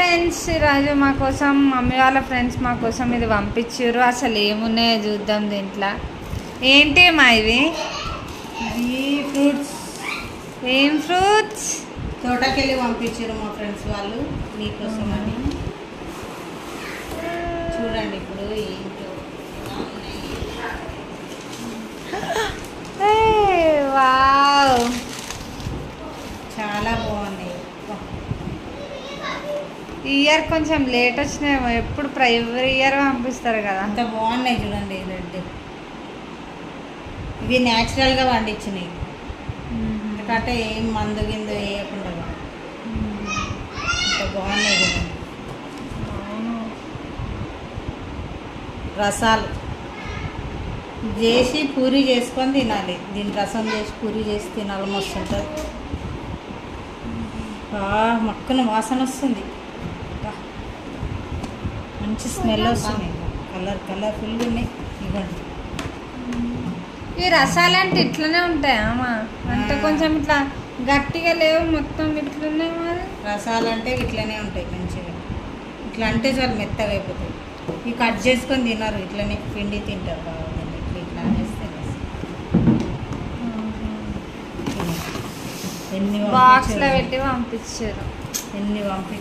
Friends, ఈరోజు మా కోసం మమ్మీ వాళ్ళ ఫ్రెండ్స్ మా కోసం ఇది పంపించారు. అసలు ఏమున్నాయో చూద్దాం దీంట్లో. ఏంటి మా ఇవి? ఫ్రూట్స్. ఏం ఫ్రూట్స్? తోటకెళ్ళి పంపించారు మా ఫ్రెండ్స్ వాళ్ళు నీకోసం అని. చూడండి ఇప్పుడు ఏంటో. వావ్, చాలా బాగున్నాయి. ఈ ఇయర్ కొంచెం లేట్ వచ్చినాయేమో. ఎప్పుడు ఎవ్రీ ఇయర్ పంపిస్తారు కదా. అంత బాగున్నాయి చూడండి. రెడ్ ఇవి న్యాచురల్గా పండించినాయి, ఎందుకంటే ఏం మందు గిందు వేయకుండా. అంత బాగున్నాయి చూడండి. రసాలు చేసి పూరి చేసుకొని తినాలి. దీని రసం చేసి పూరి చేసి తినాలి, మస్తు ఉంటుంది. మక్కున వాసన వస్తుంది, మంచి స్మెల్ వస్తుంది. కలర్ఫుల్గా ఉన్నాయి. ఇవ్వండి. ఈ రసాలు అంటే ఇట్లనే ఉంటాయా అమ్మా? అంటే కొంచెం ఇట్లా గట్టిగా లేవు, మొత్తం ఇట్లున్నాయి. మరి రసాలు అంటే ఇట్లనే ఉంటాయి మంచిగా. ఇట్లా అంటే చాలా మెత్తగా అయిపోతాయి. ఇవి కట్ చేసుకొని తిన్నారు, ఇట్లనే పిండి తింటారు బాగుంది. ఇట్లా అనేస్తే బాక్స్లో పెట్టి పంపించారు. ఎన్ని పంపించారు.